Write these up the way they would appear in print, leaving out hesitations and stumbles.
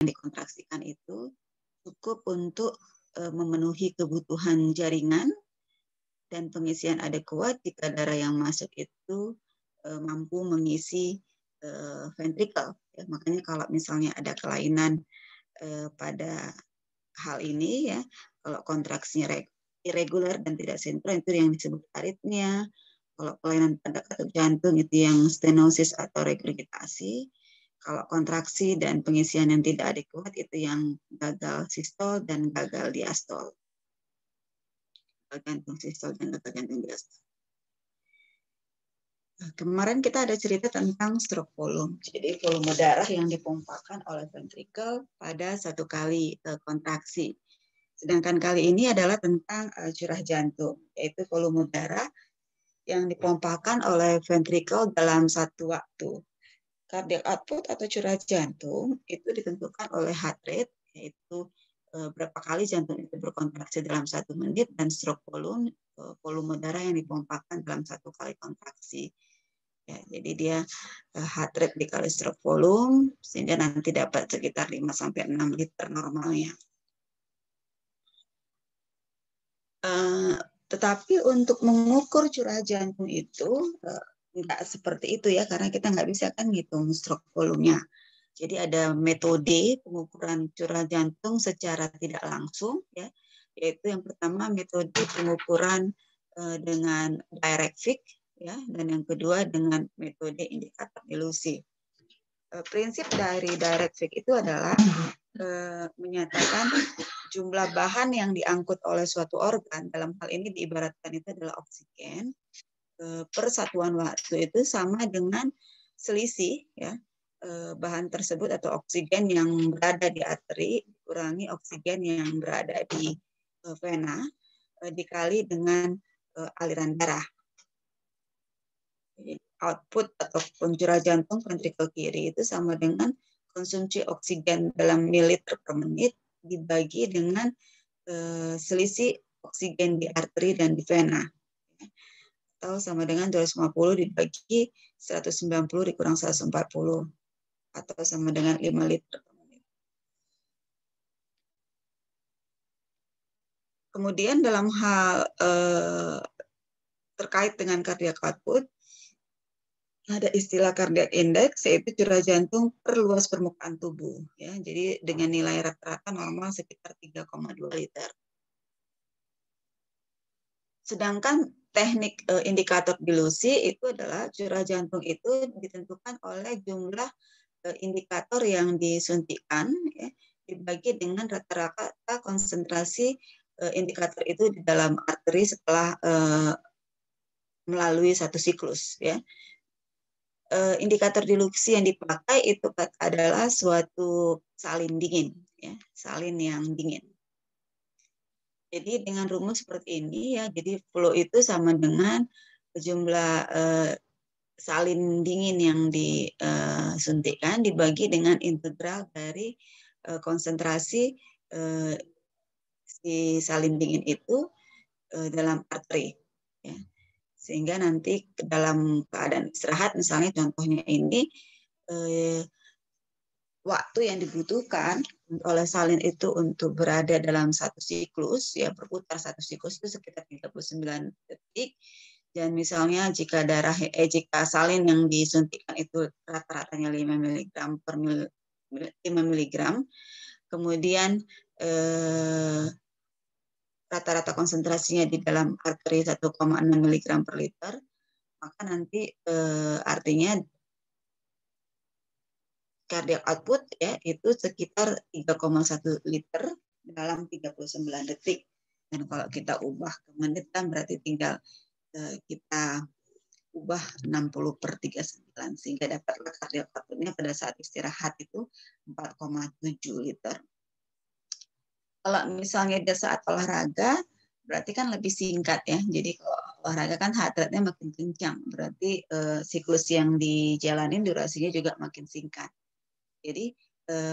dikontraksikan itu cukup untuk memenuhi kebutuhan jaringan dan pengisian adekuat jika darah yang masuk itu mampu mengisi ventrikel. Ya, makanya kalau misalnya ada kelainan pada hal ini, ya, kalau kontraksinya irregular dan tidak sinkron itu yang disebut aritmia. Kalau kelainan pada katup jantung itu yang stenosis atau regurgitasi. Kalau kontraksi dan pengisian yang tidak adekuat itu yang gagal sistol dan gagal diastol. Gagal jantung sistol dan gagal jantung diastol. Kemarin kita ada cerita tentang stroke volume. Jadi volume darah yang dipompakan oleh ventrikel pada satu kali kontraksi. Sedangkan kali ini adalah tentang curah jantung, yaitu volume darah yang dipompakan oleh ventrikel dalam satu waktu. Cardiac output atau curah jantung itu ditentukan oleh heart rate, yaitu berapa kali jantung itu berkontraksi dalam 1 menit, dan stroke volume, volume darah yang dipompakan dalam satu kali kontraksi. Ya, jadi dia heart rate dikali stroke volume sehingga nanti dapat sekitar 5-6 liter normalnya. Tetapi untuk mengukur curah jantung itu nggak seperti itu ya, karena kita nggak bisa kan ngitung stroke volumenya. Jadi ada metode pengukuran curah jantung secara tidak langsung, ya, yaitu yang pertama metode pengukuran dengan direct fix, ya, dan yang kedua dengan metode indikator dilusi. Prinsip dari direct fix itu adalah menyatakan jumlah bahan yang diangkut oleh suatu organ, dalam hal ini diibaratkan itu adalah oksigen, per satuan waktu itu sama dengan selisih, ya, bahan tersebut atau oksigen yang berada di arteri dikurangi oksigen yang berada di vena dikali dengan aliran darah. Output atau curah jantung ventrikel kiri itu sama dengan konsumsi oksigen dalam mililiter per menit dibagi dengan selisih oksigen di arteri dan di vena, atau sama dengan 250 dibagi 190 dikurang 140, atau sama dengan 5 liter per menit. Kemudian dalam hal terkait dengan cardiac output, ada istilah cardiac index, yaitu curah jantung per luas permukaan tubuh. Ya, jadi dengan nilai rata-rata normal sekitar 3,2 liter. Sedangkan teknik indikator dilusi itu adalah curah jantung itu ditentukan oleh jumlah indikator yang disuntikkan, ya, dibagi dengan rata-rata konsentrasi indikator itu di dalam arteri setelah melalui satu siklus, ya. Indikator dilusi yang dipakai itu adalah suatu salin dingin, ya, salin yang dingin. Jadi dengan rumus seperti ini, ya, jadi flow itu sama dengan jumlah salin dingin yang disuntikkan dibagi dengan integral dari konsentrasi si salin dingin itu dalam arteri, ya. Sehingga nanti dalam keadaan istirahat, misalnya contohnya ini, waktu yang dibutuhkan oleh salin itu untuk berada dalam satu siklus, ya, berputar satu siklus itu sekitar 39 detik. Dan misalnya jika jika salin yang disuntikkan itu rata-ratanya 5 mg per 5 mg, kemudian rata-rata konsentrasinya di dalam arteri 1,6 mg per liter, maka nanti artinya cardiac output, ya, itu sekitar 3,1 liter dalam 39 detik. Dan kalau kita ubah ke menit kan berarti tinggal kita ubah 60/39 sehingga dapatlah cardiac outputnya pada saat istirahat itu 4,7 liter. Kalau misalnya di saat olahraga, berarti kan lebih singkat, ya. Jadi kalau olahraga kan heart rate-nya makin kencang, berarti siklus yang dijalanin durasinya juga makin singkat. Jadi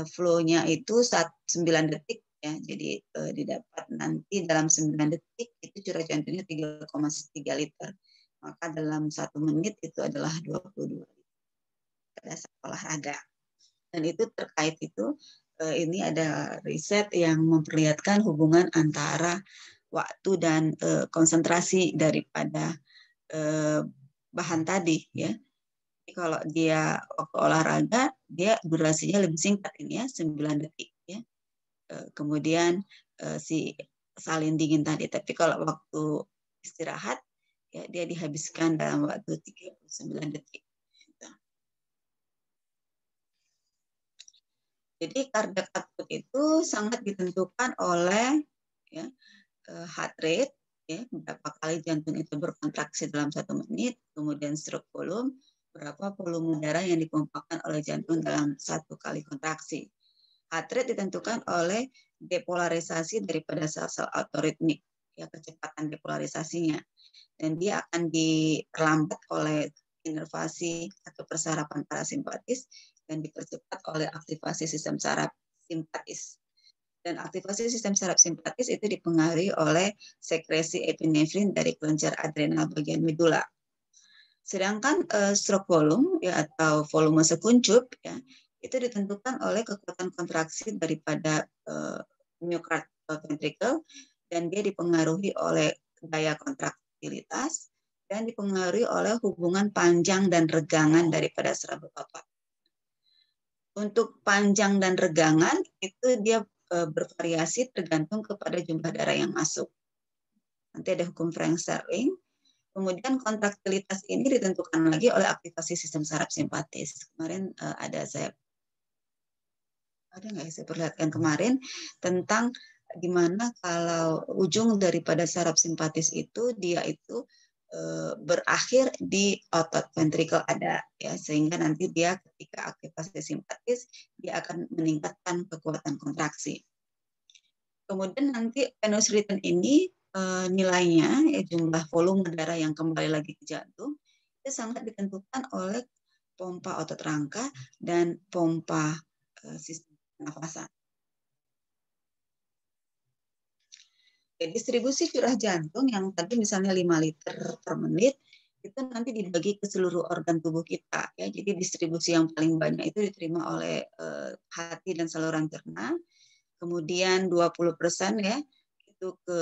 flow-nya itu 9 detik, ya. Jadi didapat nanti dalam 9 detik itu curah jantungnya 3,3 liter. Maka dalam 1 menit itu adalah 22 liter pada saat olahraga. Dan itu terkait itu ini ada riset yang memperlihatkan hubungan antara waktu dan konsentrasi daripada bahan tadi ya. Jadi kalau dia waktu olahraga dia durasinya lebih singkat ini ya 9 detik ya. Kemudian si salin dingin tadi, tapi kalau waktu istirahat ya dia dihabiskan dalam waktu 39 detik. Jadi kardiak akut itu sangat ditentukan oleh ya, heart rate, ya, berapa kali jantung itu berkontraksi dalam 1 menit, kemudian stroke volume, berapa volume darah yang dipompakan oleh jantung dalam 1 kali kontraksi. Heart rate ditentukan oleh depolarisasi daripada sel-sel autoritmik, ya, kecepatan depolarisasinya, dan dia akan diperlambat oleh inervasi atau persarapan parasimpatis dan dipercepat oleh aktivasi sistem saraf simpatis. Dan aktivasi sistem saraf simpatis itu dipengaruhi oleh sekresi epinefrin dari kelenjar adrenal bagian medula. Sedangkan stroke volume ya, atau volume sekuncup ya, itu ditentukan oleh kekuatan kontraksi daripada myocard ventricle, dan dia dipengaruhi oleh gaya kontraktilitas dan dipengaruhi oleh hubungan panjang dan regangan daripada serabut otot. Untuk panjang dan regangan itu dia bervariasi tergantung kepada jumlah darah yang masuk. Nanti ada hukum Frank-Starling. Kemudian kontraktilitas ini ditentukan lagi oleh aktivasi sistem saraf simpatis. Kemarin ada saya perlihatkan kemarin tentang gimana kalau ujung daripada saraf simpatis itu dia itu berakhir di otot ventrikel ada ya, sehingga nanti dia ketika aktivasi simpatis dia akan meningkatkan kekuatan kontraksi. Kemudian nanti venous rhythm ini nilainya ya, jumlah volume darah yang kembali lagi ke jantung itu sangat ditentukan oleh pompa otot rangka dan pompa sistem pernafasan. Distribusi curah jantung yang tadi misalnya 5 liter per menit itu nanti dibagi ke seluruh organ tubuh kita ya. Jadi distribusi yang paling banyak itu diterima oleh hati dan saluran cerna. Kemudian 20% ya itu ke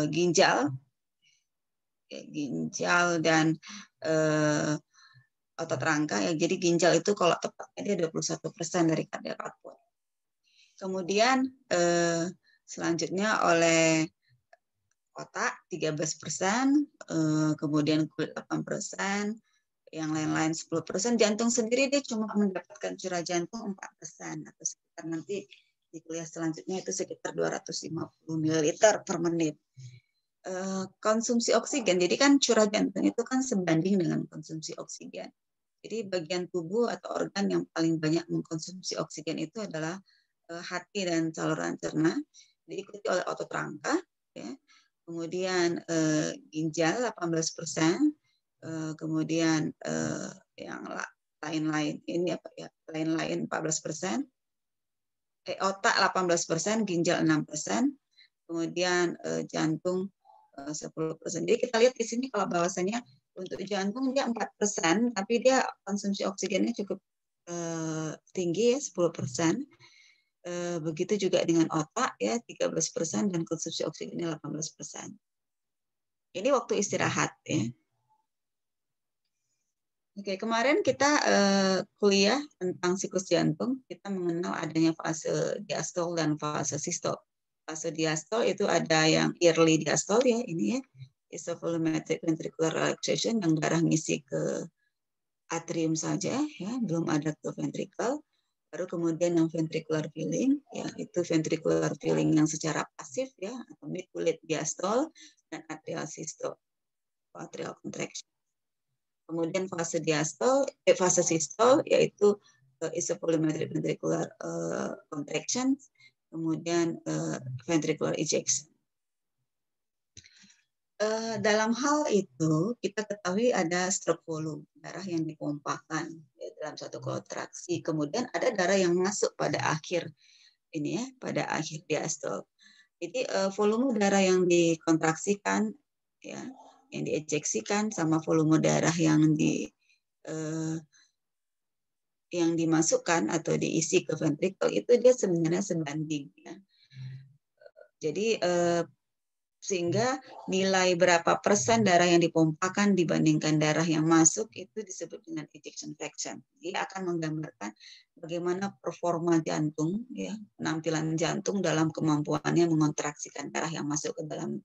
ginjal dan otot rangka ya. Jadi ginjal itu kalau tepatnya dia 21% dari kadar output. Kemudian selanjutnya oleh otak 13%, kemudian kulit 8%, yang lain-lain 10%. Jantung sendiri dia cuma mendapatkan curah jantung 4%, atau sekitar nanti di kuliah selanjutnya itu sekitar 250 ml per menit. Konsumsi oksigen, jadi kan curah jantung itu kan sebanding dengan konsumsi oksigen. Jadi bagian tubuh atau organ yang paling banyak mengkonsumsi oksigen itu adalah hati dan saluran cerna, diikuti oleh otot rangka, ya. Kemudian ginjal 18%, kemudian yang lain-lain ini apa ya, lain-lain 14%, otak 18%, ginjal 6%, kemudian jantung 10%. Jadi kita lihat di sini kalau bahwasanya untuk jantung dia 4%, tapi dia konsumsi oksigennya cukup tinggi ya 10%. Begitu juga dengan otak ya 13% dan konsumsi oksigennya 18%. Ini waktu istirahat ya. Oke, kemarin kita kuliah tentang siklus jantung, kita mengenal adanya fase diastol dan fase sistol. Fase diastol itu ada yang early diastol ya, ini ya, isovolumetric ventricular relaxation yang darah ngisi ke atrium saja ya, belum ada ke ventricle. Baru kemudian yang ventricular filling, ya itu ventricular filling yang secara pasif ya, atau mid to late diastole dan atrial systole, atrial contraction. Kemudian fase diastole, fase sistole yaitu isovolumetric ventricular contraction, kemudian ventricular ejection. Dalam hal itu kita ketahui ada stroke volume, darah yang dipompakan ya, dalam satu kontraksi. Kemudian ada darah yang masuk pada akhir ini ya, pada akhir diastole. Jadi volume darah yang dikontraksikan ya, yang diejeksikan sama volume darah yang yang dimasukkan atau diisi ke ventrikel itu dia sebenarnya sebanding ya. Jadi sehingga nilai berapa persen darah yang dipompakan dibandingkan darah yang masuk itu disebut dengan ejection fraction. Dia akan menggambarkan bagaimana performa jantung, ya, penampilan jantung dalam kemampuannya mengontraksikan darah yang masuk ke dalam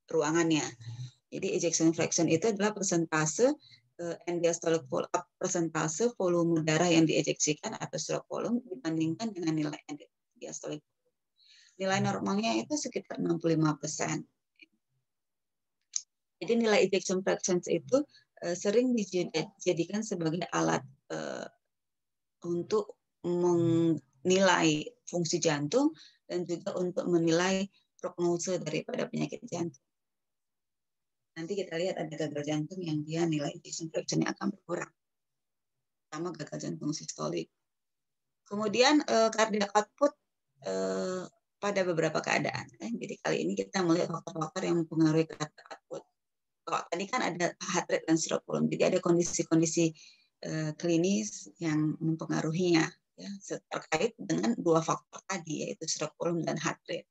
ruangannya. Jadi ejection fraction itu adalah persentase end-diastolic persentase volume darah yang diejeksikan atau stroke volume dibandingkan dengan nilai end-diastolic. Nilai normalnya itu sekitar 65%. Jadi nilai ejection fraction itu sering dijadikan sebagai alat untuk menilai fungsi jantung dan juga untuk menilai prognose daripada penyakit jantung. Nanti kita lihat ada gagal jantung yang dia nilai ejection fraction-nya akan berkurang. Pertama gagal jantung sistolik. Kemudian cardiac output pada beberapa keadaan. Jadi kali ini kita melihat faktor-faktor yang mempengaruhi cardiac output. Kalau tadi kan ada heart rate dan stroke volume, jadi ada kondisi-kondisi klinis yang mempengaruhinya ya, terkait dengan dua faktor tadi, yaitu stroke volume dan heart rate.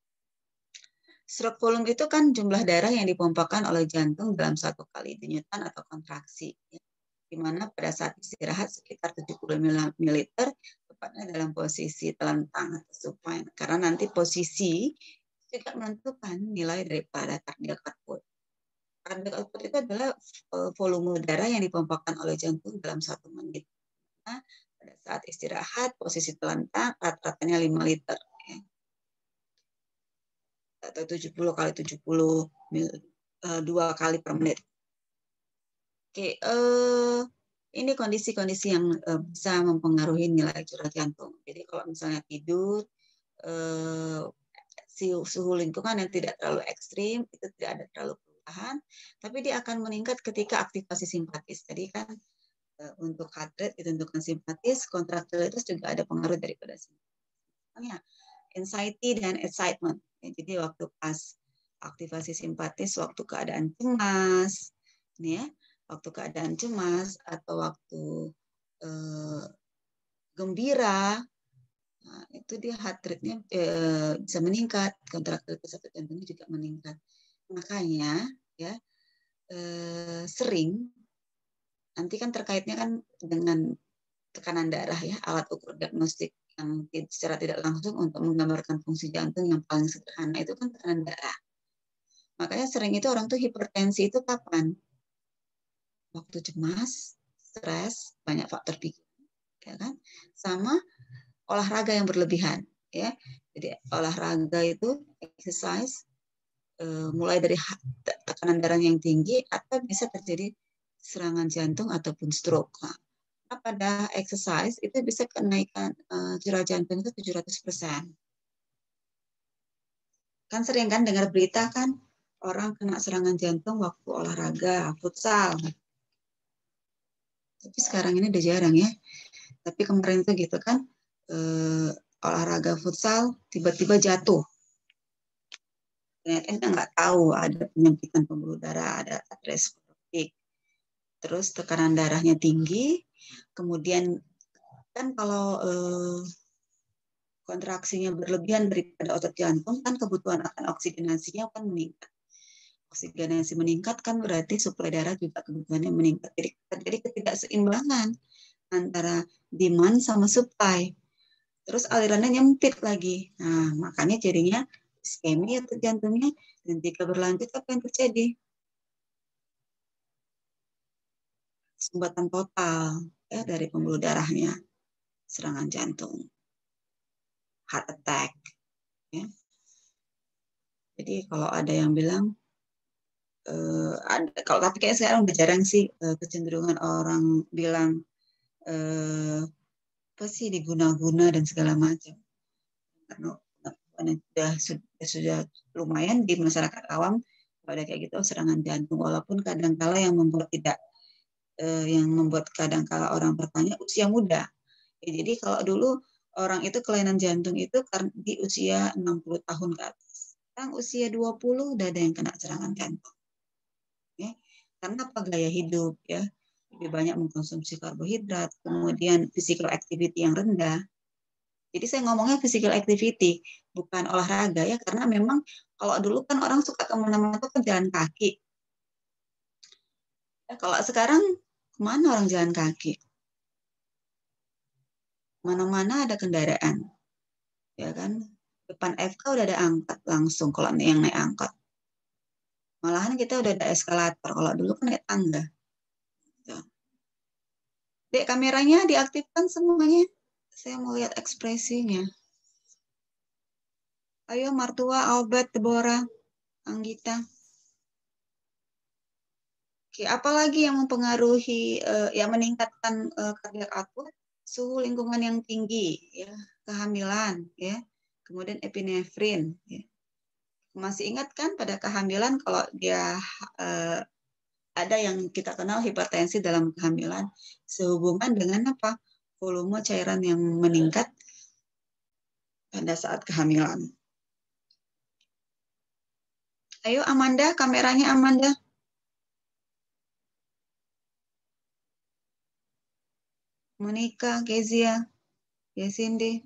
Stroke volume itu kan jumlah darah yang dipompakan oleh jantung dalam satu kali denyutan atau kontraksi, ya, di mana pada saat istirahat sekitar 70 ml, tepatnya dalam posisi telentang atau supine, karena nanti posisi juga menentukan nilai daripada cardiac output. Cardiac output itu adalah volume darah yang dipompakan oleh jantung dalam 1 menit. Nah, pada saat istirahat, posisi telentang, rata-ratanya 5 liter. Ya. Atau 70 kali 70 2 kali per menit. Oke, ini kondisi-kondisi yang bisa mempengaruhi nilai curah jantung. Jadi kalau misalnya tidur, suhu lingkungan yang tidak terlalu ekstrim, itu tidak ada terlalu perubahan, tapi dia akan meningkat ketika aktivasi simpatis. Tadi kan untuk heart rate ditentukan simpatis, kontraktilitas juga ada pengaruh daripada simpatis. Anxiety dan excitement. Jadi waktu pas aktivasi simpatis, waktu keadaan cemas, ya, waktu keadaan cemas atau waktu gembira, nah, itu dia heart rate-nya bisa meningkat, kontraktilitas atau jantungnya juga meningkat. Makanya ya sering nanti kan terkaitnya kan dengan tekanan darah ya, alat ukur diagnostik yang secara tidak langsung untuk menggambarkan fungsi jantung yang paling sederhana itu kan tekanan darah. Makanya sering itu orang tuh hipertensi itu kapan? Waktu cemas, stres, banyak faktor pikiran, ya kan? Sama olahraga yang berlebihan, ya. Jadi olahraga itu exercise mulai dari tekanan darah yang tinggi atau bisa terjadi serangan jantung ataupun stroke. Nah, pada exercise itu bisa kenaikan curah jantung itu 700%. Kan sering kan dengar berita kan orang kena serangan jantung waktu olahraga futsal. Tapi sekarang ini udah jarang ya. Tapi kemarin itu gitu kan olahraga futsal tiba-tiba jatuh. Ternyata kita nggak tahu ada penyempitan pembuluh darah, ada aterosklerotik. Terus tekanan darahnya tinggi, kemudian kan kalau kontraksinya berlebihan daripada otot jantung, kan kebutuhan akan oksigenasinya akan meningkat. Oksigenasi meningkat kan berarti suplai darah juga kebutuhannya meningkat. Jadi terjadi ketidakseimbangan antara demand sama supply. Terus alirannya nyempit lagi. Nah, makanya jadinya iskemia otot jantungnya, dan jika berlanjut apa yang terjadi? Sumbatan total ya dari pembuluh darahnya, serangan jantung, heart attack. Ya. Jadi kalau ada yang bilang, kalau tapi kayak sekarang udah jarang sih kecenderungan orang bilang apa sih diguna-guna dan segala macam. Karena sudah lumayan di masyarakat awam pada kayak gitu serangan jantung, walaupun kadang-kala yang membuat kadang-kala orang bertanya usia muda. Ya, jadi kalau dulu orang itu kelainan jantung itu karena di usia 60 tahun ke atas. Sekarang usia 20 udah ada yang kena serangan jantung. Ya. Karena apa? Gaya hidup ya. lebih banyak mengkonsumsi karbohidrat, kemudian physical activity yang rendah. Jadi saya ngomongnya physical activity, bukan olahraga ya, karena memang kalau dulu kan orang suka kemana-mana tuh kan jalan kaki. Ya, kalau sekarang kemana orang jalan kaki? Mana-mana ada kendaraan, ya kan? Depan FK udah ada angkat langsung kalau yang naik angkat. Malahan kita udah ada eskalator, kalau dulu kan naik tangga. Dek, kameranya diaktifkan semuanya. Saya mau lihat ekspresinya. Ayo Martua, Albert, Deborah, Anggita. Oke, apalagi yang mempengaruhi, yang meningkatkan cardiac output? Suhu lingkungan yang tinggi, ya, kehamilan, ya, kemudian epinefrin. Ya. Masih ingat kan pada kehamilan kalau dia ada yang kita kenal hipertensi dalam kehamilan sehubungan dengan apa? Volume cairan yang meningkat pada saat kehamilan. Ayo Amanda, kameranya Amanda. Monica, Kezia, Yesindi.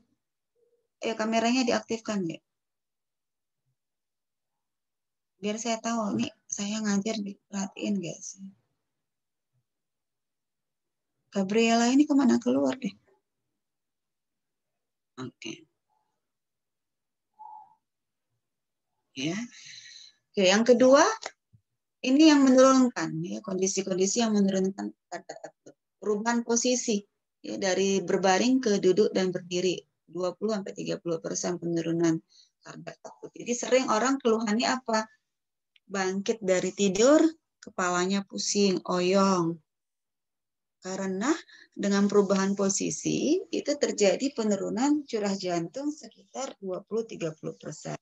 Ayo kameranya diaktifkan ya. Biar saya tahu nih saya ngajar diperhatiin gak sih. Gabriela ini kemana keluar deh? Oke. Ya. Oke, yang kedua ini yang menurunkan ya, kondisi-kondisi yang menurunkan perubahan posisi ya, dari berbaring ke duduk dan berdiri 20-30% penurunan cardiac output. Jadi sering orang keluhannya apa? Bangkit dari tidur, kepalanya pusing, oyong. Karena dengan perubahan posisi itu terjadi penurunan curah jantung sekitar 20-30%.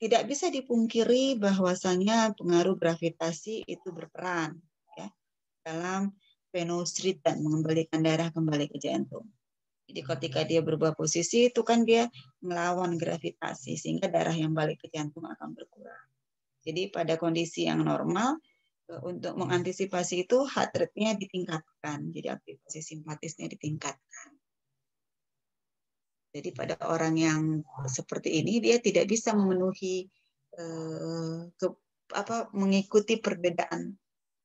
Tidak bisa dipungkiri bahwasanya pengaruh gravitasi itu berperan ya, dalam venostrit dan mengembalikan darah kembali ke jantung. Jadi ketika dia berubah posisi itu kan dia melawan gravitasi sehingga darah yang balik ke jantung akan berkurang. Jadi pada kondisi yang normal untuk mengantisipasi itu heart rate-nya ditingkatkan. Jadi aktivasi simpatisnya ditingkatkan. Jadi pada orang yang seperti ini dia tidak bisa memenuhi mengikuti perbedaan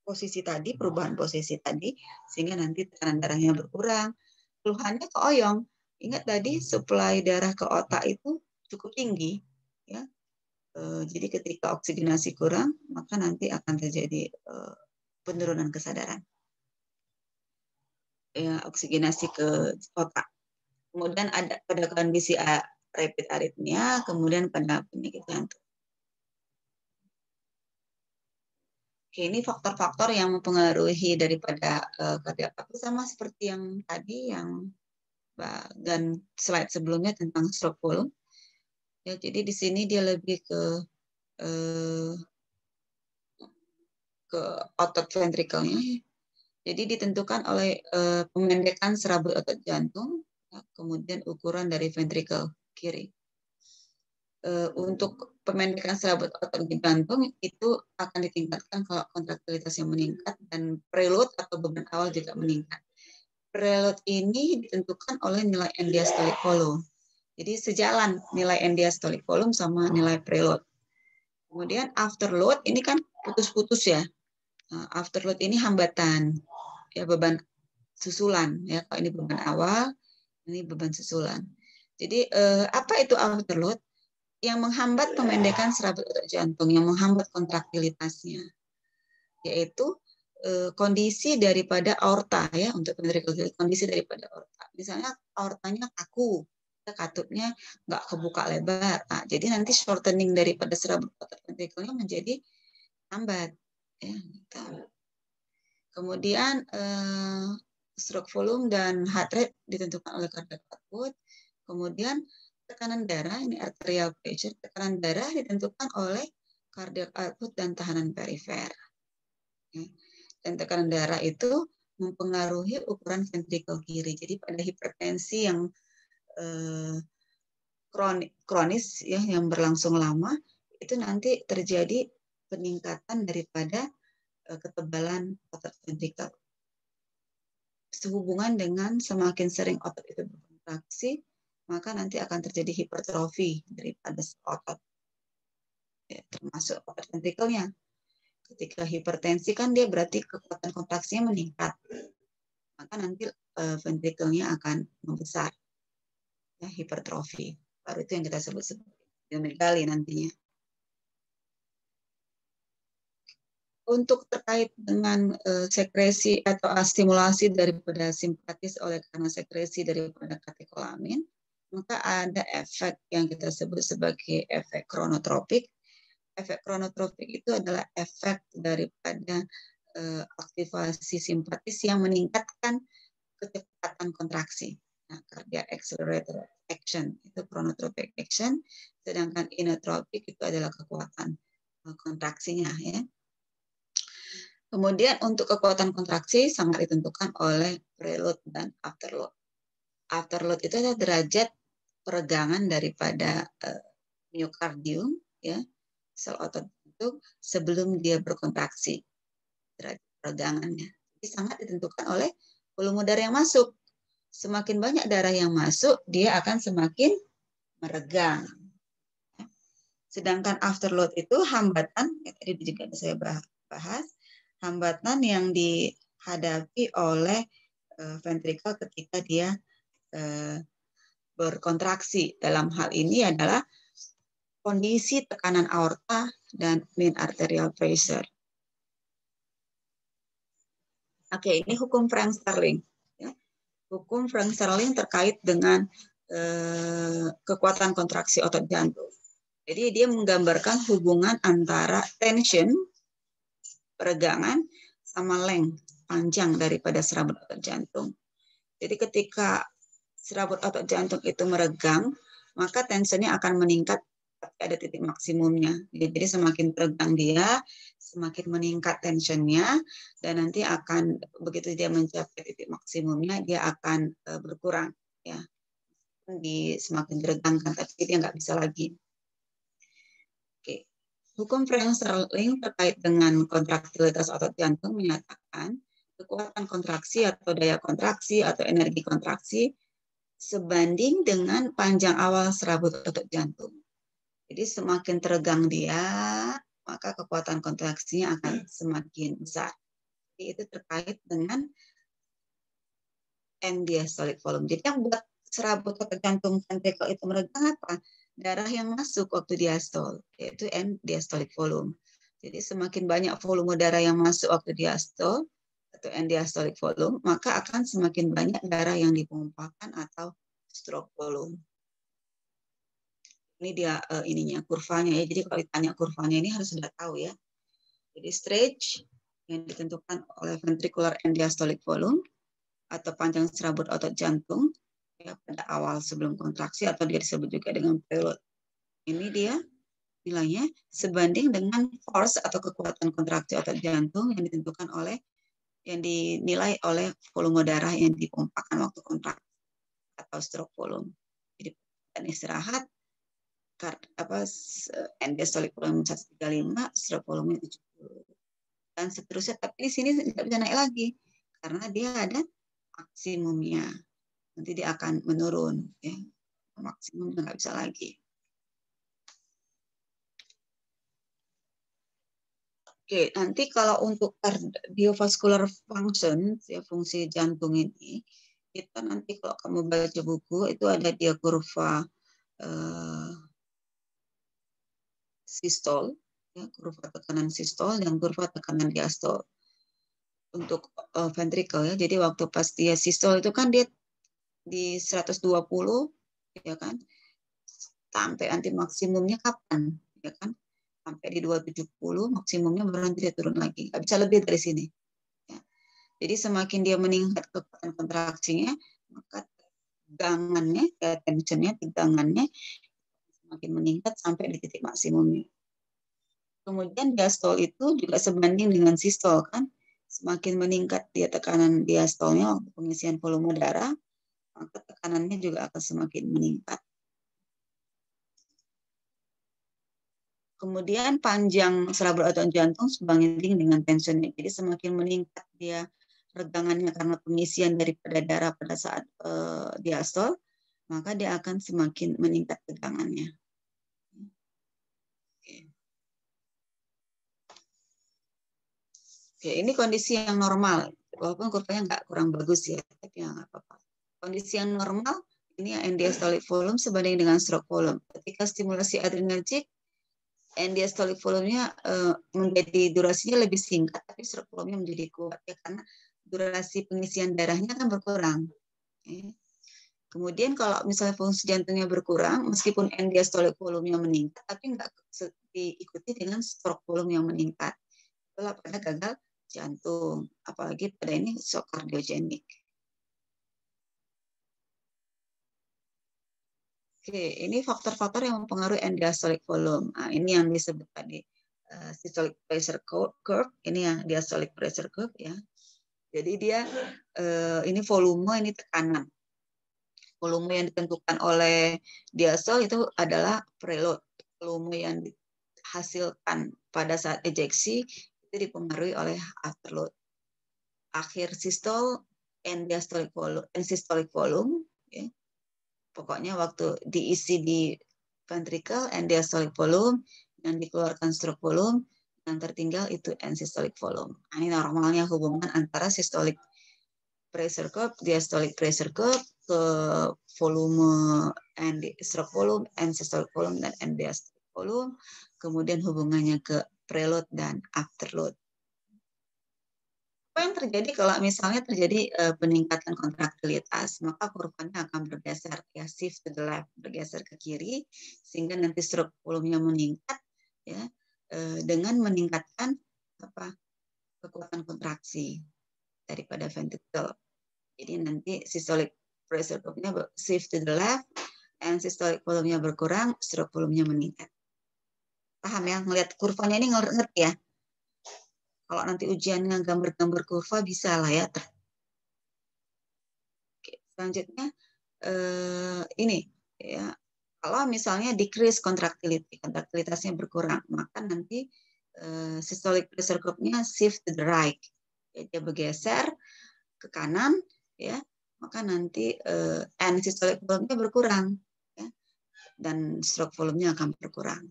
posisi tadi, perubahan posisi tadi, sehingga nanti tekanan darahnya berkurang. Keluhannya keoyong. Ingat tadi suplai darah ke otak itu cukup tinggi, ya. Jadi ketika oksigenasi kurang, maka nanti akan terjadi penurunan kesadaran. Ya, oksigenasi ke otak. Kemudian ada pada kondisi rapid aritmia, kemudian pada penyakit jantung. Oke, ini faktor-faktor yang mempengaruhi daripada cardiac output sama seperti yang tadi yang dan slide sebelumnya tentang stroke volume. Ya, jadi di sini dia lebih ke otot ventrikelnya. Jadi ditentukan oleh pemendekan serabut otot jantung, ya, kemudian ukuran dari ventrikel kiri. Untuk pemendekan serabut otot jantung itu akan ditingkatkan kalau kontraktilitas yang meningkat dan preload atau beban awal juga meningkat. Preload ini ditentukan oleh nilai end-diastolic volume. Jadi sejalan nilai end-diastolic volume sama nilai preload. Kemudian afterload ini kan putus-putus ya. Afterload ini hambatan ya, beban susulan ya. Kalau ini beban awal, ini beban susulan. Jadi apa itu afterload? Yang menghambat pemendekan serabut otot jantung, yang menghambat kontraktilitasnya, yaitu kondisi daripada aorta ya, untuk ventricle, kondisi daripada aorta. Misalnya aortanya kaku, katupnya nggak kebuka lebar, nah, jadi nanti shortening daripada serabut otot ventrikelnya menjadi lambat. Ya, gitu. Kemudian stroke volume dan heart rate ditentukan oleh cardiac output. Kemudian tekanan darah, ini arterial pressure, tekanan darah ditentukan oleh cardiac output dan tahanan perifer. Dan tekanan darah itu mempengaruhi ukuran ventrikel kiri. Jadi pada hipertensi yang kronis ya, yang berlangsung lama, itu nanti terjadi peningkatan daripada ketebalan otot ventrikel. sehubungan dengan semakin sering otot itu berkontraksi, maka nanti akan terjadi hipertrofi daripada otot, ya, termasuk otot ventrikelnya. Ketika hipertensi kan dia berarti kekuatan kontraksinya meningkat, maka nanti ventrikelnya akan membesar, ya, hipertrofi. Baru itu yang kita sebut sebagai megali nantinya. Untuk terkait dengan sekresi atau stimulasi daripada simpatis oleh karena sekresi daripada katekolamin, maka ada efek yang kita sebut sebagai efek kronotropik. Efek kronotropik itu adalah efek daripada aktivasi simpatis yang meningkatkan kecepatan kontraksi. Nah, cardiac accelerator action itu chronotropic action, sedangkan inotropic itu adalah kekuatan kontraksinya, ya. Kemudian untuk kekuatan kontraksi sangat ditentukan oleh preload dan afterload. Afterload itu adalah derajat peregangan daripada miokardium, ya, sel otot itu sebelum dia berkontraksi, derajat peregangannya. Jadi sangat ditentukan oleh volume darah yang masuk. Semakin banyak darah yang masuk, dia akan semakin meregang. Sedangkan afterload itu hambatan, ya, tadi juga saya bahas, hambatan yang dihadapi oleh ventrikel ketika dia berkontraksi. Dalam hal ini adalah kondisi tekanan aorta dan mean arterial pressure. Oke, ini hukum Frank Starling. Ya. Hukum Frank Starling terkait dengan kekuatan kontraksi otot jantung. Jadi dia menggambarkan hubungan antara tension, peregangan, sama length, panjang daripada serabut otot jantung. Jadi ketika serabut otot jantung itu meregang, maka tensinya akan meningkat ada titik maksimumnya. Jadi semakin teregang dia, semakin meningkat tensionnya, dan nanti akan begitu dia mencapai titik maksimumnya, dia akan berkurang, ya. Semakin diregangkan, tapi dia nggak bisa lagi. Oke. Hukum Frank Starling terkait dengan kontraktilitas otot jantung menyatakan kekuatan kontraksi atau daya kontraksi atau energi kontraksi sebanding dengan panjang awal serabut otot jantung. Jadi semakin teregang dia, maka kekuatan kontraksinya akan semakin besar. Jadi itu terkait dengan end diastolic volume. Jadi yang buat serabut otot jantung ventrikel itu meregang apa? Darah yang masuk waktu diastol, yaitu end diastolic volume. Jadi semakin banyak volume darah yang masuk waktu diastol atau end diastolic volume, maka akan semakin banyak darah yang dipompakan atau stroke volume. Ini dia ininya kurvanya, ya. Jadi kalau ditanya kurvanya ini harus sudah tahu, ya. Jadi stretch yang ditentukan oleh ventricular end diastolic volume atau panjang serabut otot jantung, ya, pada awal sebelum kontraksi atau dia disebut juga dengan preload. Ini dia nilainya sebanding dengan force atau kekuatan kontraksi otot jantung yang ditentukan oleh yang dinilai oleh volume darah yang dipompakan waktu kontraksi atau stroke volume. Jadi dan istirahat end diastolic volume 135, stroke volume 70 dan seterusnya. Tapi di sini tidak bisa naik lagi karena dia ada maksimumnya. Nanti dia akan menurun, ya. Maksimum nggak bisa lagi. Oke, nanti kalau untuk cardiovascular function, ya, fungsi jantung ini, kita nanti kalau kamu baca buku itu ada dia kurva sistol, ya, kurva tekanan sistol dan kurva tekanan diastol. Untuk ventricle, ya. Jadi waktu pas dia sistol itu kan dia di 120, ya kan, sampai nanti maksimumnya kapan, ya kan, sampai di 270 maksimumnya baru nanti dia turun lagi, nggak bisa lebih dari sini, ya. Jadi semakin dia meningkat kekuatan kontraksinya, maka tegangannya, ya, tensionnya, tegangannya semakin meningkat sampai di titik maksimumnya. Kemudian diastol itu juga sebanding dengan sistol, kan, semakin meningkat dia tekanan diastolnya waktu pengisian volume darah, maka tekanannya juga akan semakin meningkat. Kemudian panjang serabut otot jantung sebanding dengan tensionnya. Jadi semakin meningkat dia regangannya karena pengisian daripada darah pada saat diastol, maka dia akan semakin meningkat tegangannya. Oke, ini kondisi yang normal. Walaupun kurvanya nggak kurang bagus ya, tapi ya nggak apa-apa. Kondisi yang normal, ini end diastolic volume sebanding dengan stroke volume. Ketika stimulasi adrenergik, end diastolic volumenya menjadi durasinya lebih singkat, tapi stroke volumenya menjadi kuat ya, karena durasi pengisian darahnya kan berkurang. Kemudian kalau misalnya fungsi jantungnya berkurang, meskipun end diastolic volumenya meningkat, tapi nggak diikuti dengan stroke volume yang meningkat. Itulah pada gagal jantung, apalagi pada ini shock kardiogenik. Oke, ini faktor-faktor yang mempengaruhi end diastolic volume. Nah, ini yang disebut tadi systolic pressure curve. Ini yang diastolic pressure curve ya. Jadi dia ini volume, ini tekanan. Volume yang ditentukan oleh diastol itu adalah preload. Volume yang dihasilkan pada saat ejeksi itu dipengaruhi oleh afterload. Akhir sistol end diastolic volume, end systolic volume. Ya. Pokoknya waktu diisi di ventricle end diastolic volume, yang dikeluarkan stroke volume, yang tertinggal itu end systolic volume. Nah, ini normalnya hubungan antara systolic pressure curve, diastolic pressure curve, ke volume end stroke volume, end systolic volume, dan end diastolic volume. Kemudian hubungannya ke preload dan afterload. Apa yang terjadi kalau misalnya terjadi peningkatan kontraktilitas, maka kurvanya akan bergeser, ya, shift to the left, bergeser ke kiri, sehingga nanti stroke volumenya meningkat, ya, dengan meningkatkan kekuatan kontraksi daripada ventricle. Jadi nanti systolic pressure curve-nya shift to the left, and systolic volumenya berkurang, stroke volumenya meningkat. Paham ya? Ngelihat kurvanya ini ngerti ya? Kalau nanti ujiannya gambar-gambar kurva bisa lah ya. Oke, selanjutnya ini ya, kalau misalnya decrease contractility, kontraktilitasnya berkurang, maka nanti systolic pressure curve-nya shift to the right, ya, dia bergeser ke kanan, ya, maka nanti end systolic volume-nya berkurang, ya, dan stroke volume-nya akan berkurang.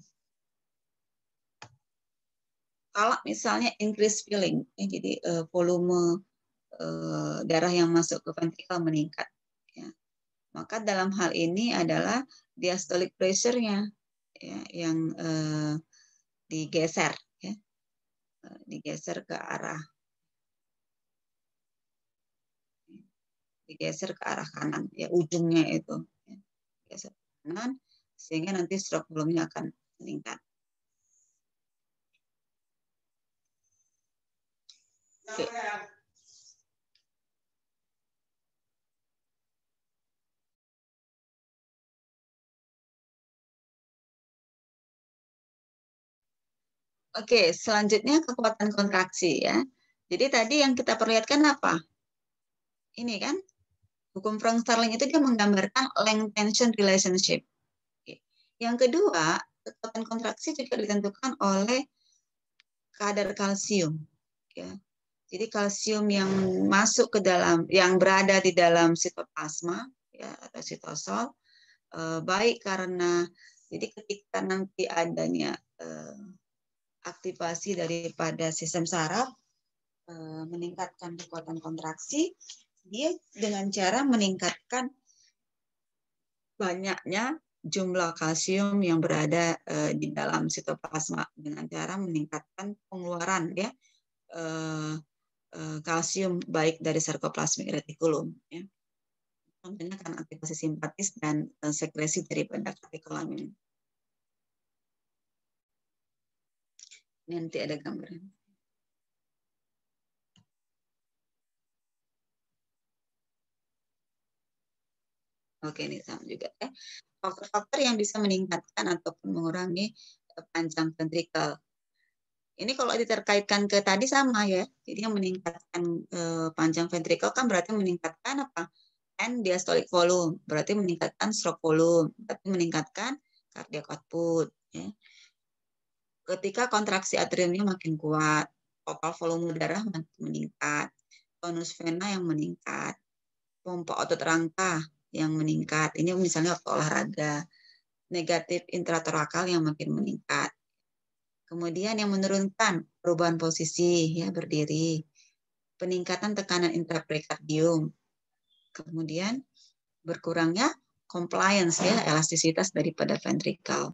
Kalau misalnya increase filling, ya, jadi volume darah yang masuk ke ventricle meningkat, ya, maka dalam hal ini adalah diastolic pressure-nya, ya, yang digeser, ya, digeser ke arah kanan, ya, ujungnya itu, ya, geser ke kanan, sehingga nanti stroke volume-nya akan meningkat. Oke. Oke, selanjutnya kekuatan kontraksi ya. Jadi tadi yang kita perlihatkan apa? Ini kan, hukum Frank Starling itu dia menggambarkan length tension relationship. Oke. Yang kedua, kekuatan kontraksi juga ditentukan oleh kadar kalsium. Ya. Jadi kalsium yang masuk ke dalam, yang berada di dalam sitoplasma, ya, atau sitosol, baik karena jadi ketika nanti adanya aktivasi daripada sistem saraf, meningkatkan kekuatan kontraksi, dia dengan cara meningkatkan banyaknya jumlah kalsium yang berada di dalam sitoplasma dengan cara meningkatkan pengeluaran, ya, kalsium baik dari sarkoplasmik retikulum, ya. Contohnya karena aktivasi simpatis dan sekresi daripada katekolamin. Ini nanti ada gambaran. Oke, ini sama juga ya. Faktor-faktor yang bisa meningkatkan ataupun mengurangi panjang ventrikel. Ini kalau diterkaitkan ke tadi sama ya. Jadi yang meningkatkan panjang ventrikel kan berarti meningkatkan apa? End diastolic volume, berarti meningkatkan stroke volume, berarti meningkatkan cardiac output. Ya. Ketika kontraksi atriumnya makin kuat, total volume darah makin meningkat. tonus vena yang meningkat, pompa otot rangka yang meningkat. Ini misalnya waktu olahraga. Negatif intratorakal yang makin meningkat. Kemudian yang menurunkan perubahan posisi, ya berdiri. Peningkatan tekanan intraprekardium. Kemudian berkurangnya compliance, ya elastisitas daripada ventricle.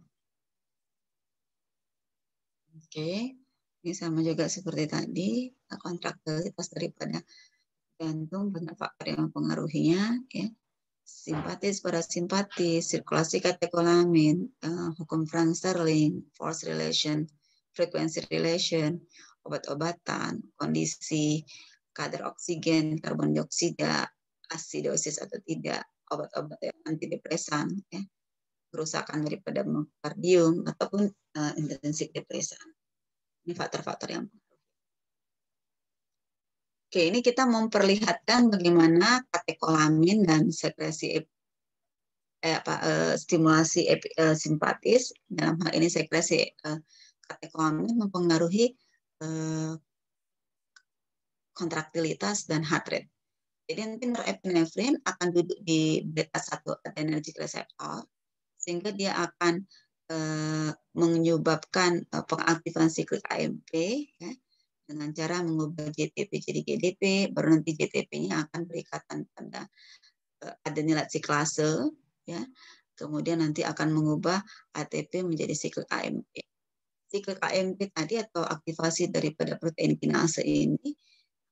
Oke, ini sama juga seperti tadi, kontraktilitas daripada jantung banyak faktor yang mempengaruhinya, ya. Simpatis, parasimpatis, sirkulasi katekolamin, hukum Frank Sterling, force relation, frequency relation, obat-obatan, kondisi kadar oksigen, karbon dioksida, asidosis atau tidak, obat-obat antidepresan, ya, kerusakan daripada miokardium ataupun intensif depresan. Ini faktor-faktor yang Oke, ini kita memperlihatkan bagaimana katekolamin dan sekresi stimulasi simpatis, dalam hal ini sekresi katekolamin mempengaruhi kontraktilitas dan heart rate. Jadi nanti norepinefrin akan duduk di beta 1 adrenergic receptor, sehingga dia akan menyebabkan pengaktifan siklik AMP, ya, dengan cara mengubah JTP jadi GDP, baru nanti JTP-nya akan berikatan pada adenylat siklase, ya. Kemudian nanti akan mengubah ATP menjadi siklik AMP. Siklik AMP tadi atau aktivasi daripada protein kinase ini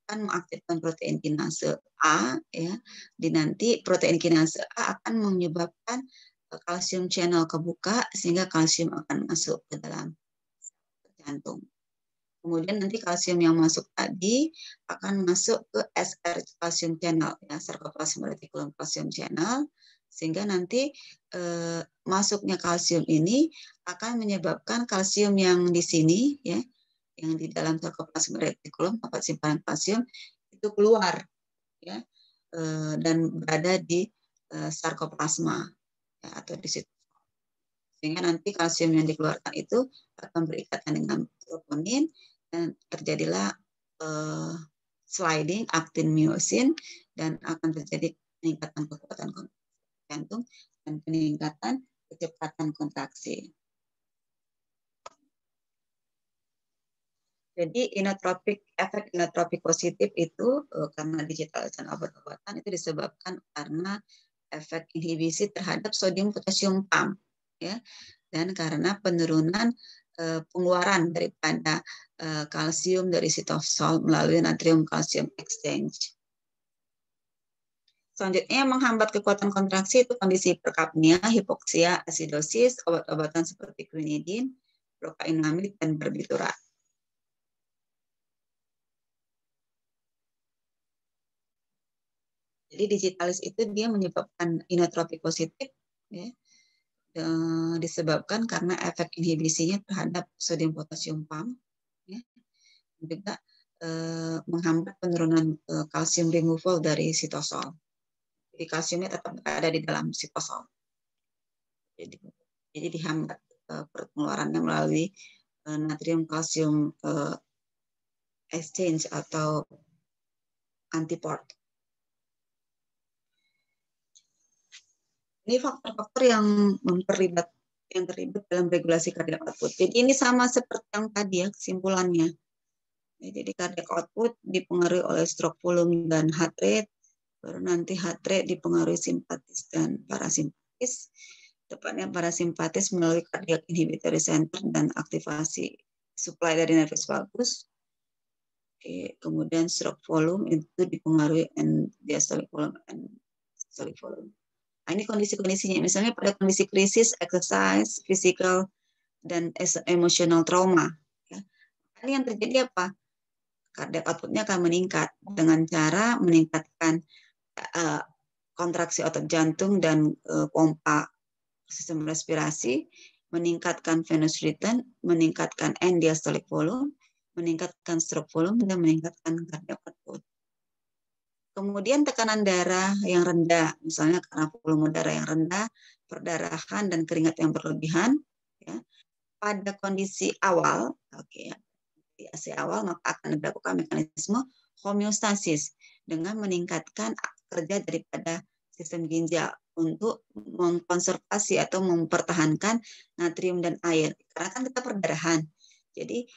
akan mengaktifkan protein kinase A, ya. Di nanti protein kinase A akan menyebabkan kalsium channel kebuka sehingga kalsium akan masuk ke dalam jantung. Kemudian nanti kalsium yang masuk tadi akan masuk ke SR calcium channel, ya, sarcoplasmic reticulum calcium channel, sehingga nanti masuknya kalsium ini akan menyebabkan kalsium yang di sini, ya, yang di dalam sarcoplasmic reticulum, tempat simpanan kalsium itu keluar, ya, dan berada di sarkoplasma, ya, atau di situ. Sehingga nanti kalsium yang dikeluarkan itu akan berikatan dengan troponin dan terjadilah sliding aktin myosin dan akan terjadi peningkatan kekuatan jantung dan peningkatan kecepatan kontraksi. Jadi efek inotropik positif itu karena digitalisasi obat-obatan itu disebabkan karena efek inhibisi terhadap sodium potasium pump, ya, dan karena penurunan pengeluaran daripada kalsium dari sitosol melalui natrium kalsium exchange. Selanjutnya menghambat kekuatan kontraksi itu kondisi hiperkapnia, hipoksia, asidosis, obat-obatan seperti quinidin, prokainamid, dan barbiturat. Jadi digitalis itu dia menyebabkan inotropik positif, ya, disebabkan karena efek inhibisinya terhadap sodium potasium pump, ya, juga menghambat penurunan kalsium removal dari sitosol. Jadi kalsiumnya tetap ada di dalam sitosol. Jadi dihambat pengeluarannya melalui natrium kalsium exchange atau antiport. Ini faktor-faktor yang terlibat dalam regulasi cardiac output. Jadi ini sama seperti yang tadi, ya, kesimpulannya. Jadi cardiac output dipengaruhi oleh stroke volume dan heart rate, baru nanti heart rate dipengaruhi simpatis dan parasimpatis. Tepatnya parasimpatis melalui cardiac inhibitory center dan aktivasi supply dari nervus vagus. Oke, kemudian stroke volume itu dipengaruhi diastolic volume dan systolic volume. Nah, ini kondisi-kondisinya. Misalnya pada kondisi krisis, exercise, physical, dan emotional trauma. Ya. Ini yang terjadi apa? Cardiac output-nya akan meningkat dengan cara meningkatkan kontraksi otot jantung dan pompa sistem respirasi, meningkatkan venous rhythm, meningkatkan end diastolic volume, meningkatkan stroke volume, dan meningkatkan cardiac output. Kemudian tekanan darah yang rendah, misalnya karena volume darah yang rendah, perdarahan dan keringat yang berlebihan, ya. Pada kondisi awal, oke, di fase awal maka akan dilakukan mekanisme homeostasis dengan meningkatkan kerja daripada sistem ginjal untuk mengkonservasi atau mempertahankan natrium dan air. Karena kan kita perdarahan. Jadi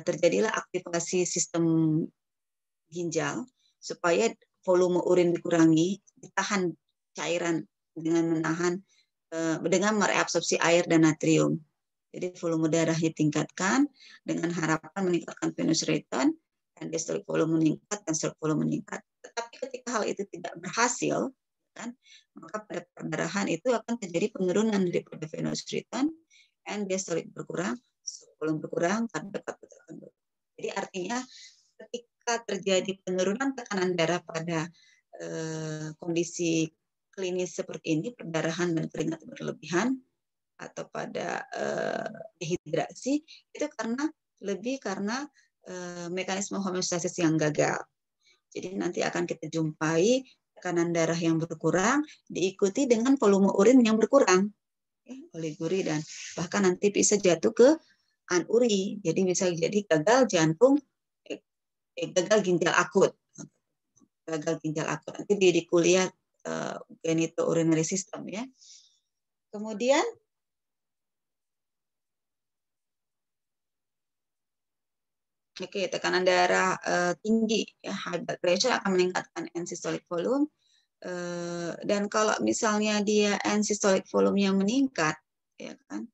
terjadilah aktivasi sistem ginjal supaya volume urin dikurangi, ditahan cairan dengan mereabsorpsi air dan natrium. Jadi volume darah ditingkatkan dengan harapan meningkatkan venous return dan diastolic volume meningkat dan stroke volume meningkat. Tetapi ketika hal itu tidak berhasil, kan, maka pada perdarahan itu akan terjadi penurunan daripada venous return dan diastolic berkurang, stroke volume berkurang, kardiak akan berkurang. Jadi artinya ketika terjadi penurunan tekanan darah pada kondisi klinis seperti ini, perdarahan dan keringat berlebihan, atau pada dehidrasi, itu karena mekanisme homeostasis yang gagal. Jadi nanti akan kita jumpai tekanan darah yang berkurang diikuti dengan volume urin yang berkurang, oliguri, dan bahkan nanti bisa jatuh ke anuri. Jadi bisa jadi gagal jantung, gagal ginjal akut. Gagal ginjal akut nanti di kuliah genitourinary system ya. Kemudian tekanan darah tinggi, ya, high blood pressure akan meningkatkan end-systolic volume. Dan kalau misalnya dia end-systolic volume-nya meningkat, ya kan,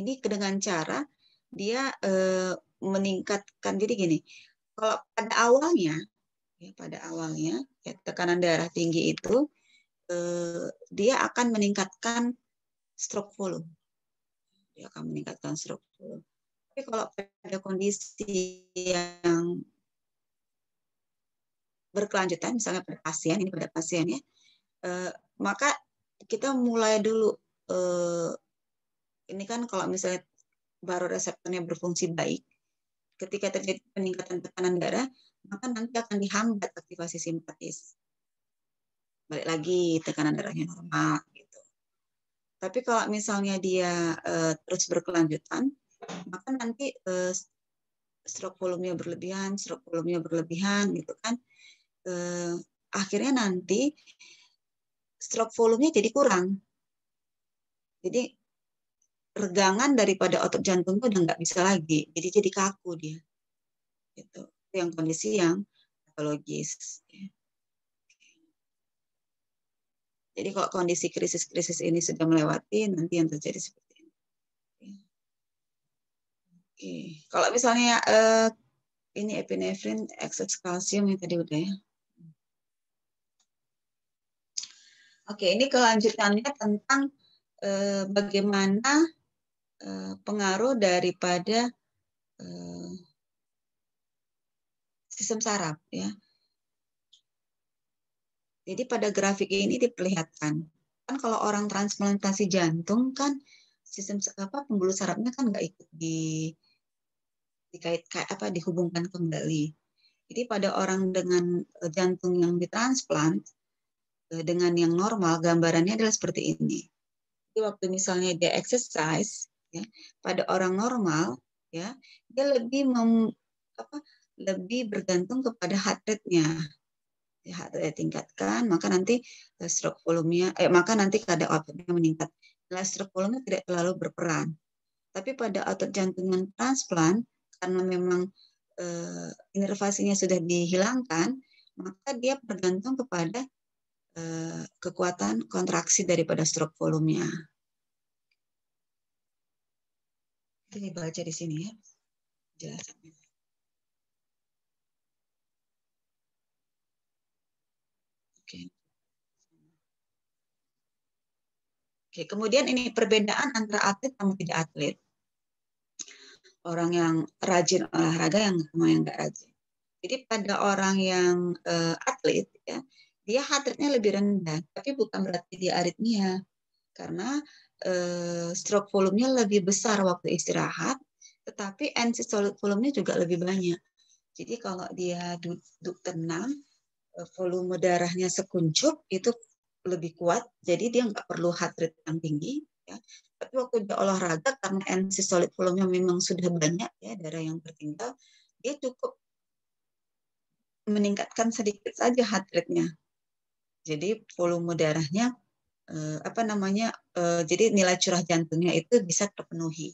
ini dengan cara dia meningkatkan. Jadi gini, kalau pada awalnya ya, tekanan darah tinggi itu dia akan meningkatkan stroke volume. Dia akan meningkatkan stroke volume. Tapi kalau pada kondisi yang berkelanjutan, misalnya pada pasien ya, maka kita mulai dulu. Ini kan kalau misalnya baroreseptornya berfungsi baik, ketika terjadi peningkatan tekanan darah, maka nanti akan dihambat aktivasi simpatis. Balik lagi tekanan darahnya normal. Gitu. Tapi kalau misalnya dia terus berkelanjutan, maka nanti stroke volume-nya berlebihan, gitu kan. Akhirnya nanti stroke volume-nya jadi kurang. Jadi regangan daripada otot jantung itu udah nggak bisa lagi, jadi kaku dia. Itu yang kondisi yang patologis. Jadi kalau kondisi krisis ini sudah melewati, nanti yang terjadi seperti ini. Oke. Kalau misalnya ini epinefrin, excess kalsium yang tadi udah ya. Oke, ini kelanjutannya tentang bagaimana pengaruh daripada sistem saraf ya. Jadi pada grafik ini diperlihatkan kan kalau orang transplantasi jantung kan sistem pembuluh sarafnya kan nggak ikut dihubungkan kembali. Jadi pada orang dengan jantung yang ditransplant dengan yang normal, gambarannya adalah seperti ini. Jadi waktu misalnya dia exercise, ya, pada orang normal, ya, dia lebih bergantung kepada heart rate-nya. Heart rate tingkatkan, maka nanti stroke volume-nya, maka nanti kadar output-nya meningkat. Nah, stroke volume tidak terlalu berperan. Tapi pada otot jantung yang transplant, karena memang inervasinya sudah dihilangkan, maka dia bergantung kepada kekuatan kontraksi daripada stroke volume-nya. Ini dibaca di sini ya, jelasannya. Oke, kemudian ini perbedaan antara atlet sama tidak atlet. Orang yang rajin olahraga sama yang nggak rajin. Jadi pada orang yang atlet, ya, dia heart rate-nya lebih rendah, tapi bukan berarti dia aritmia. Karena stroke volume-nya lebih besar waktu istirahat, tetapi end-systolic volume-nya juga lebih banyak. Jadi kalau dia duduk tenang, volume darahnya sekuncup itu lebih kuat, jadi dia nggak perlu heart rate yang tinggi, Ya. Tapi waktu dia olahraga karena end systolic volume-nya memang sudah banyak ya darah yang tertinggal, dia cukup meningkatkan sedikit saja heart rate-nya. Jadi volume darahnya jadi nilai curah jantungnya itu bisa terpenuhi.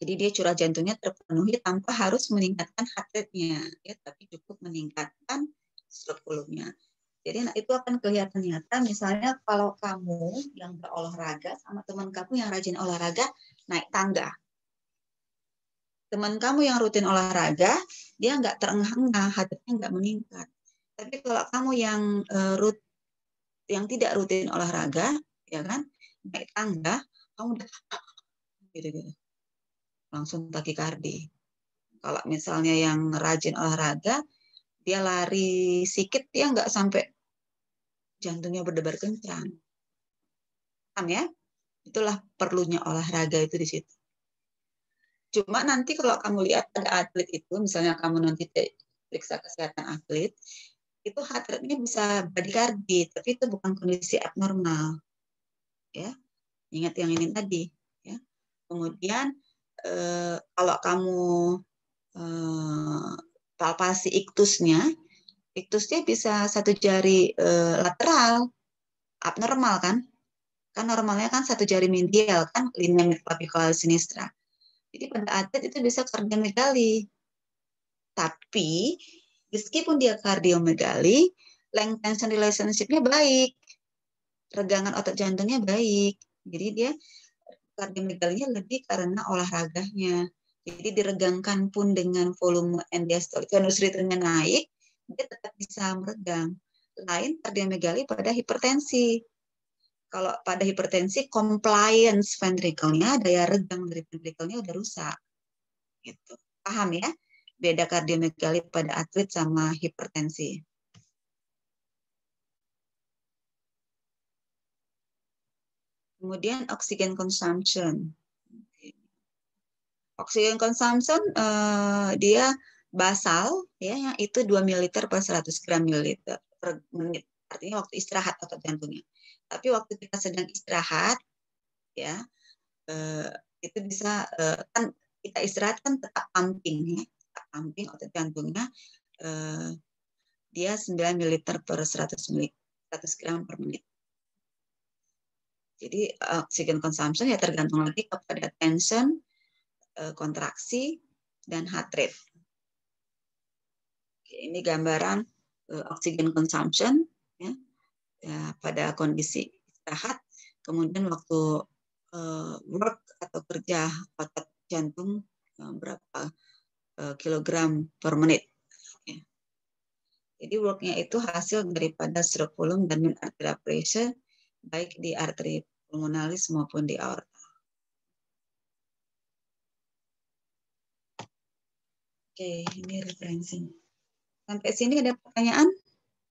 Jadi dia curah jantungnya terpenuhi tanpa harus meningkatkan heart rate-nya, ya, tapi cukup meningkatkan stroke volume-nya. Jadi itu akan kelihatan nyata misalnya kalau kamu yang berolahraga sama teman kamu yang rajin olahraga naik tangga. Teman kamu yang rutin olahraga, dia nggak terengah-engah, heart rate-nya nggak meningkat. Tapi kalau kamu yang tidak rutin olahraga, ya kan, naik tangga, kamu udah gitu-gitu, langsung takikardi. Kalau misalnya yang rajin olahraga, dia lari sedikit, dia nggak sampai jantungnya berdebar kencang. Paham ya? Itulah perlunya olahraga itu di situ. Cuma nanti kalau kamu lihat ada atlet itu, misalnya kamu nanti periksa kesehatan atlet, itu heart rate-nya bisa bradykardi, tapi itu bukan kondisi abnormal. Ya, ingat yang ini tadi. Ya. Kemudian kalau kamu palpasi iktusnya bisa satu jari lateral, abnormal kan? Kan normalnya kan satu jari medial kan, linea midclavicular sinistra. Jadi pada atlet itu bisa kardiomegali. Tapi meskipun dia kardiomegali, length tension relationship-nya baik. Regangan otot jantungnya baik. Jadi dia kardiomegalinya lebih karena olahraganya. Jadi diregangkan pun dengan volume end diastolic venous rhythm-nya naik, dia tetap bisa meregang. Lain kardiomegali pada hipertensi. Kalau pada hipertensi, compliance ventricle-nya, daya regang dari ventricle-nya udah rusak. Gitu. Paham ya? Beda kardiomegali pada atlet sama hipertensi. Kemudian oxygen consumption. Oxygen consumption dia basal ya, yang itu 2 ml per 100 gram mililiter per menit. Artinya waktu istirahat otot jantungnya. Tapi waktu kita sedang istirahat ya itu bisa kan kita istirahat kan tetap pumping ya, tetap pumping otot jantungnya dia 9 ml per 100 gram per menit. Jadi oxygen consumption ya tergantung lagi kepada tension, kontraksi, dan heart rate. Ini gambaran oxygen consumption ya, pada kondisi istirahat, kemudian waktu work atau kerja otot jantung berapa kilogram per menit. Ya. Jadi worknya itu hasil daripada stroke volume dan mean arterial pressure baik di arteri pulmonalis maupun di aorta. Oke, ini referensinya. Sampai sini ada pertanyaan?